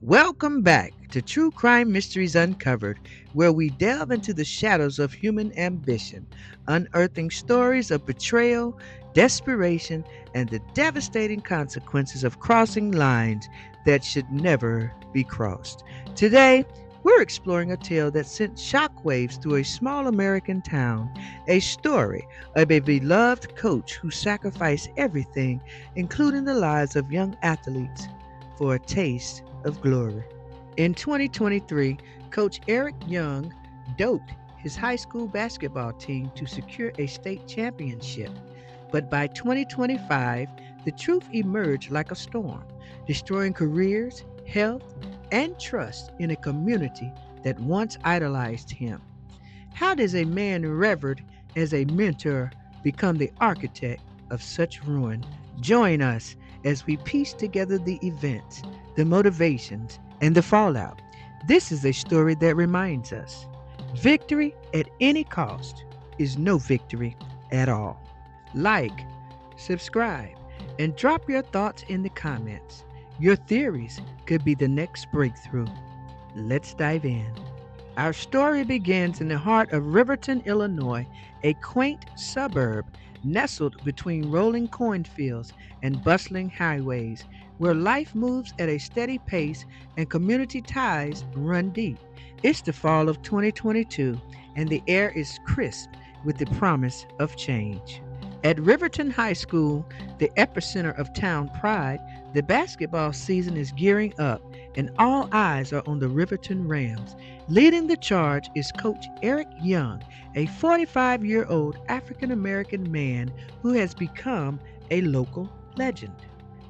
Welcome back to True Crime Mysteries Uncovered, where we delve into the shadows of human ambition, unearthing stories of betrayal, desperation, and the devastating consequences of crossing lines that should never be crossed. Today, we're exploring a tale that sent shockwaves through a small American town, a story of a beloved coach who sacrificed everything, including the lives of young athletes, for a taste of glory. In 2023, Coach Eric Young doped his high school basketball team to secure a state championship. But by 2025, the truth emerged like a storm, destroying careers, health, and trust in a community that once idolized him. How does a man revered as a mentor become the architect of such ruin? Join us as we piece together the events, the motivations, and the fallout. This is a story that reminds us victory at any cost is no victory at all. Like, subscribe, and drop your thoughts in the comments. Your theories could be the next breakthrough. Let's dive in. Our story begins in the heart of Riverton, Illinois, a quaint suburb nestled between rolling cornfields and bustling highways, where life moves at a steady pace and community ties run deep. It's the fall of 2022, and the air is crisp with the promise of change. At Riverton High School, the epicenter of town pride, the basketball season is gearing up, and all eyes are on the Riverton Rams. Leading the charge is Coach Eric Young, a 45-year-old African American man who has become a local legend.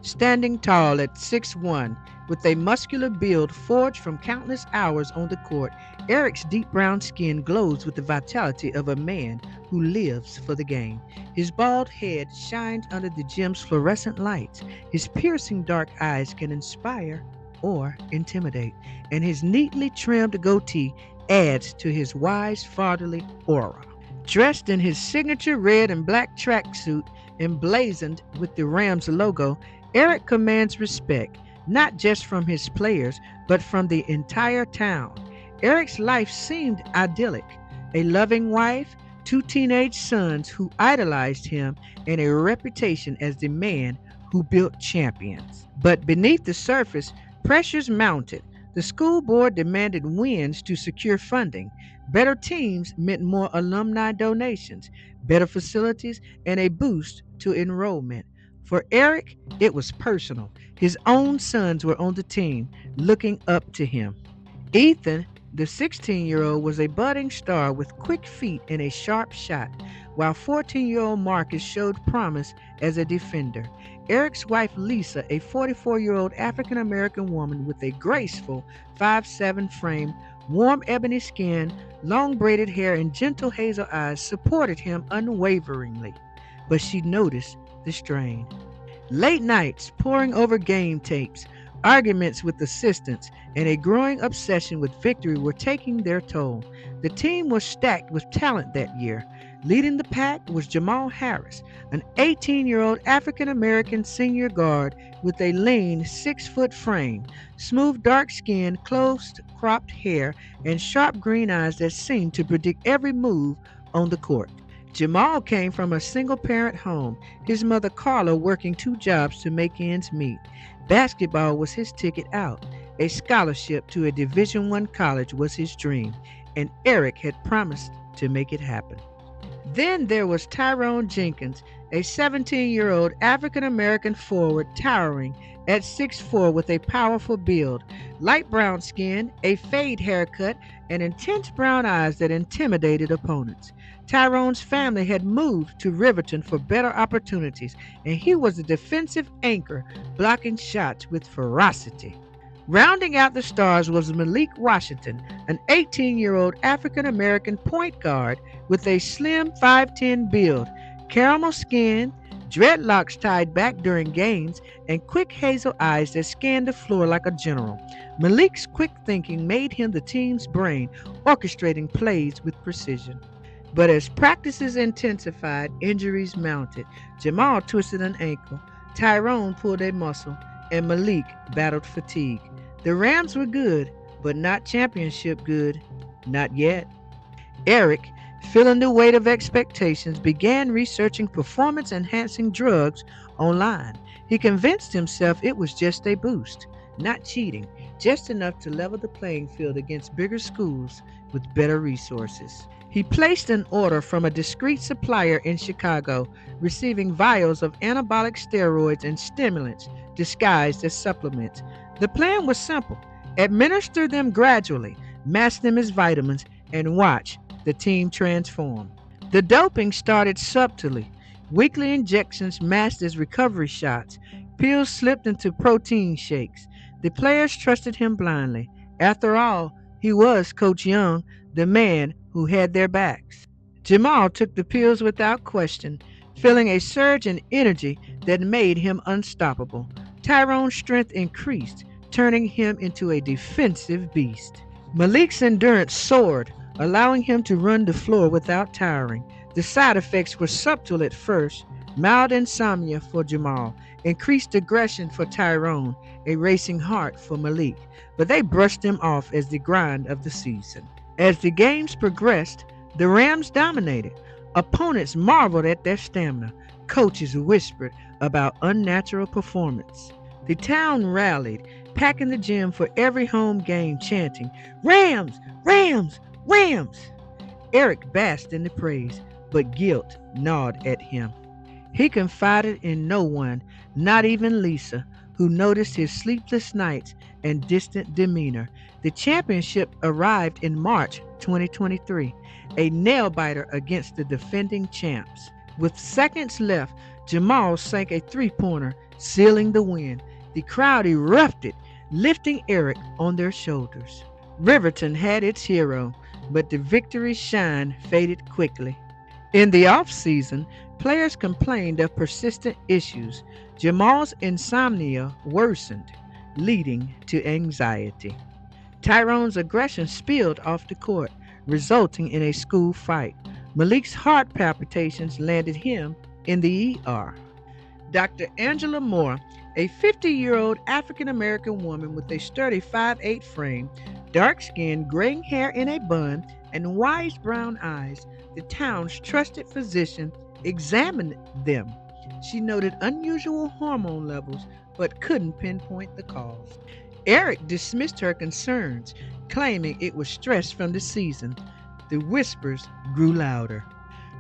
Standing tall at 6'1", with a muscular build forged from countless hours on the court, Eric's deep brown skin glows with the vitality of a man who lives for the game. His bald head shines under the gym's fluorescent lights. His piercing dark eyes can inspire or intimidate, and his neatly trimmed goatee adds to his wise fatherly aura. Dressed in his signature red and black tracksuit emblazoned with the Rams logo, Eric commands respect, not just from his players, but from the entire town. Eric's life seemed idyllic. A loving wife, two teenage sons who idolized him, and a reputation as the man who built champions. But beneath the surface, pressures mounted. The school board demanded wins to secure funding. Better teams meant more alumni donations, better facilities, and a boost to enrollment. For Eric, it was personal. His own sons were on the team, looking up to him. Ethan, the 16-year-old, was a budding star with quick feet and a sharp shot, while 14-year-old Marcus showed promise as a defender. Eric's wife Lisa, a 44-year-old African American woman with a graceful 5'7" frame, warm ebony skin, long braided hair, and gentle hazel eyes, supported him unwaveringly. But she noticed the strain. Late nights poring over game tapes, arguments with assistants, and a growing obsession with victory were taking their toll. The team was stacked with talent that year. Leading the pack was Jamal Harris, an 18-year-old African American senior guard with a lean 6-foot frame, smooth dark skin, close cropped hair, and sharp green eyes that seemed to predict every move on the court. Jamal came from a single-parent home, his mother Carla working 2 jobs to make ends meet. Basketball was his ticket out. A scholarship to a Division I college was his dream, and Eric had promised to make it happen. Then there was Tyrone Jenkins, a 17-year-old African-American forward towering at 6'4" with a powerful build, light brown skin, a fade haircut, and intense brown eyes that intimidated opponents. Tyrone's family had moved to Riverton for better opportunities, and he was a defensive anchor, blocking shots with ferocity. Rounding out the stars was Malik Washington, an 18-year-old African-American point guard with a slim 5'10" build, caramel skin, dreadlocks tied back during games, and quick hazel eyes that scanned the floor like a general. Malik's quick thinking made him the team's brain, orchestrating plays with precision. But as practices intensified, injuries mounted. Jamal twisted an ankle, Tyrone pulled a muscle, and Malik battled fatigue. The Rams were good, but not championship good. Not yet. Eric, feeling the weight of expectations, began researching performance enhancing drugs online. He convinced himself it was just a boost, not cheating, just enough to level the playing field against bigger schools with better resources. He placed an order from a discreet supplier in Chicago, receiving vials of anabolic steroids and stimulants disguised as supplements. The plan was simple: administer them gradually, mask them as vitamins, and watch the team transformed. The doping started subtly. Weekly injections masked as recovery shots. Pills slipped into protein shakes. The players trusted him blindly. After all, he was Coach Young, the man who had their backs. Jamal took the pills without question, feeling a surge in energy that made him unstoppable. Tyrone's strength increased, turning him into a defensive beast. Malik's endurance soared, allowing him to run the floor without tiring. The side effects were subtle at first: mild insomnia for Jamal, increased aggression for Tyrone, a racing heart for Malik, but they brushed them off as the grind of the season. As the games progressed, the Rams dominated. Opponents marveled at their stamina. Coaches whispered about unnatural performance. The town rallied, packing the gym for every home game, chanting, "Rams! Rams! Rams!" Eric basked in the praise, but guilt gnawed at him. He confided in no one, not even Lisa, who noticed his sleepless nights and distant demeanor. The championship arrived in March 2023, a nail-biter against the defending champs. With seconds left, Jamal sank a three-pointer, sealing the win. The crowd erupted, lifting Eric on their shoulders. Riverton had its hero, but the victory's shine faded quickly. In the off-season, players complained of persistent issues. Jamal's insomnia worsened, leading to anxiety. Tyrone's aggression spilled off the court, resulting in a school fight. Malik's heart palpitations landed him in the ER. Dr. Angela Moore, a 50-year-old African-American woman with a sturdy 5'8" frame, dark-skinned, graying hair in a bun, and wise brown eyes, the town's trusted physician, examined them. She noted unusual hormone levels but couldn't pinpoint the cause. Eric dismissed her concerns, claiming it was stress from the season. The whispers grew louder.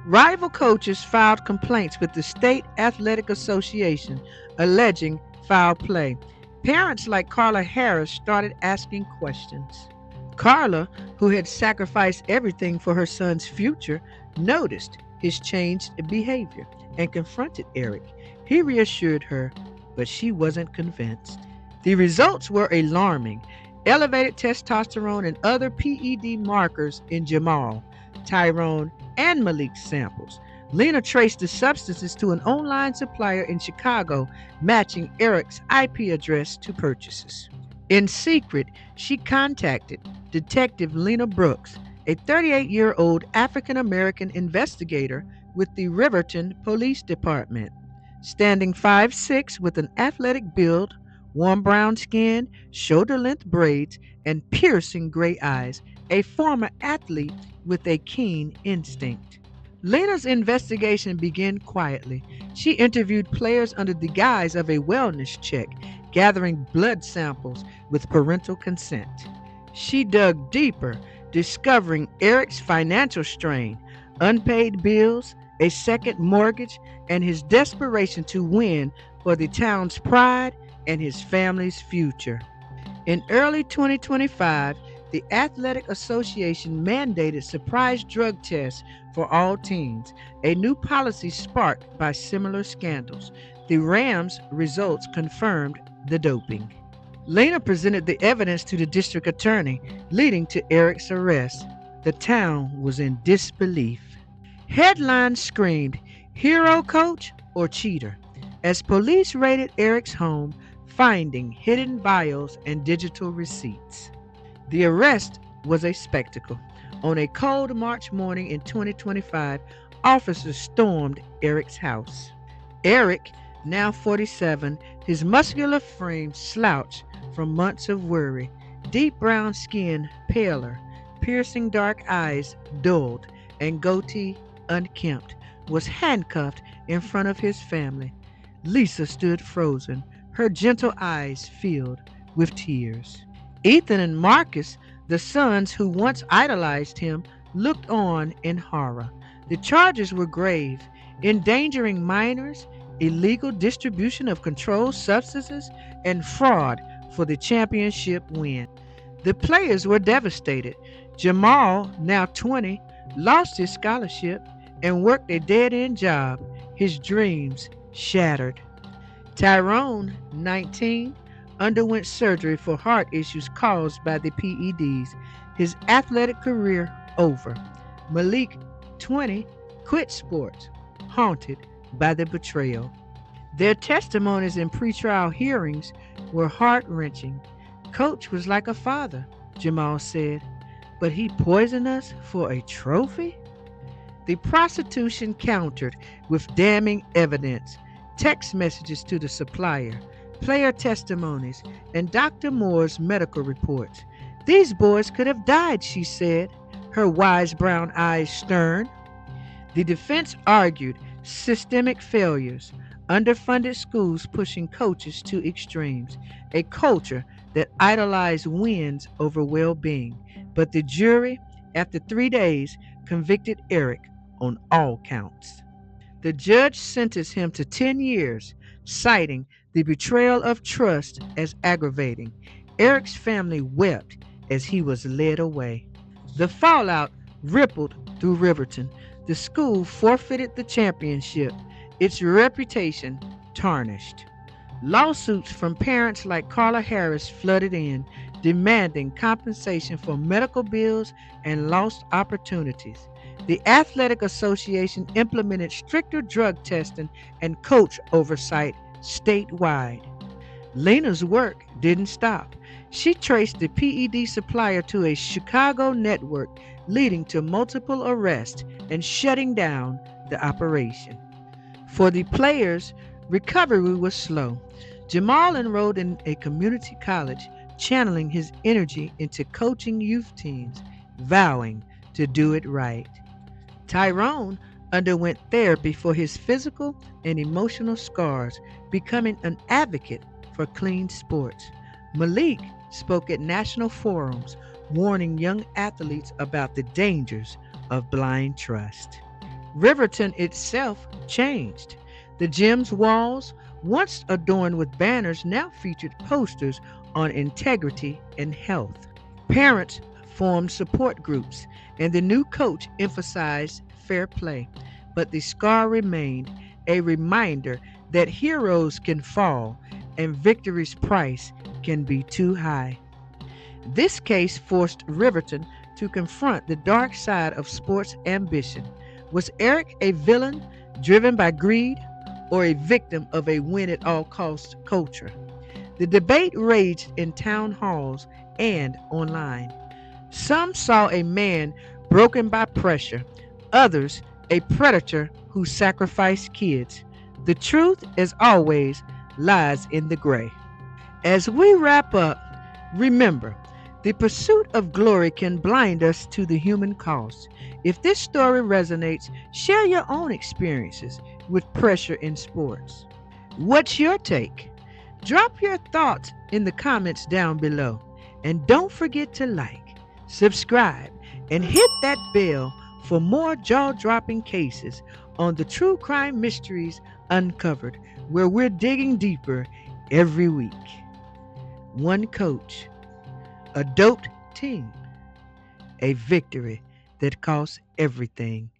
Rival coaches filed complaints with the State Athletic Association, alleging foul play. Parents like Carla Harris started asking questions. Carla, who had sacrificed everything for her son's future, noticed his changed behavior and confronted Eric. He reassured her, but she wasn't convinced. The results were alarming: elevated testosterone and other PED markers in Jamal, Tyrone, and Malik's samples. Lena traced the substances to an online supplier in Chicago, matching Eric's IP address to purchases. In secret, she contacted Detective Lena Brooks, a 38-year-old African-American investigator with the Riverton Police Department. Standing 5'6" with an athletic build, warm brown skin, shoulder-length braids, and piercing gray eyes, a former athlete with a keen instinct. Lena's investigation began quietly. She interviewed players under the guise of a wellness check, gathering blood samples with parental consent. She dug deeper, discovering Eric's financial strain, unpaid bills, a second mortgage, and his desperation to win for the town's pride and his family's future. In early 2025, the Athletic Association mandated surprise drug tests for all teams, a new policy sparked by similar scandals. The Rams' results confirmed the doping. Lena presented the evidence to the district attorney, leading to Eric's arrest. The town was in disbelief. Headlines screamed, "Hero coach or cheater?" as police raided Eric's home, finding hidden vials and digital receipts. The arrest was a spectacle. On a cold March morning in 2025, officers stormed Eric's house. Eric, now 47, his muscular frame slouched, from months of worry, deep brown skin paler, piercing dark eyes dulled, and goatee unkempt, was handcuffed in front of his family. Lisa stood frozen, her gentle eyes filled with tears. Ethan and Marcus, the sons who once idolized him, looked on in horror. The charges were grave: endangering minors, illegal distribution of controlled substances, and fraud for the championship win. The players were devastated. Jamal, now 20, lost his scholarship and worked a dead end job, his dreams shattered. Tyrone, 19, underwent surgery for heart issues caused by the PEDs, his athletic career over. Malik, 20, quit sports, haunted by the betrayal. Their testimonies in pretrial hearings were heart wrenching. Coach was like a father, Jamal said, but he poisoned us for a trophy? The prosecution countered with damning evidence: text messages to the supplier, player testimonies, and Dr. Moore's medical reports. These boys could have died, she said, her wise brown eyes stern. The defense argued systemic failures, underfunded schools pushing coaches to extremes, a culture that idolized wins over well being. But the jury, after 3 days, convicted Eric on all counts. The judge sentenced him to 10 years, citing the betrayal of trust as aggravating. Eric's family wept as he was led away. The fallout rippled through Riverton. The school forfeited the championship, its reputation tarnished. Lawsuits from parents like Carla Harris flooded in, demanding compensation for medical bills and lost opportunities. The Athletic Association implemented stricter drug testing and coach oversight statewide. Lena's work didn't stop. She traced the PED supplier to a Chicago network, leading to multiple arrests and shutting down the operation. For the players, recovery was slow. Jamal enrolled in a community college, channeling his energy into coaching youth teams, vowing to do it right. Tyrone underwent therapy for his physical and emotional scars, becoming an advocate for clean sports. Malik spoke at national forums, warning young athletes about the dangers of blind trust. Riverton itself changed. The gym's walls, once adorned with banners, now featured posters on integrity and health. Parents formed support groups, and the new coach emphasized fair play. But the scar remained, a reminder that heroes can fall and victory's price can be too high. This case forced Riverton to confront the dark side of sports ambition. Was Eric a villain driven by greed, or a victim of a win at all costs culture? The debate raged in town halls and online. Some saw a man broken by pressure, others a predator who sacrificed kids. The truth, as always, lies in the gray. As we wrap up, remember, the pursuit of glory can blind us to the human cost. If this story resonates, share your own experiences with pressure in sports. What's your take? Drop your thoughts in the comments down below. And don't forget to like, subscribe, and hit that bell for more jaw-dropping cases on the True Crime Mysteries Uncovered, where we're digging deeper every week. One coach, a doped team, a victory that costs everything.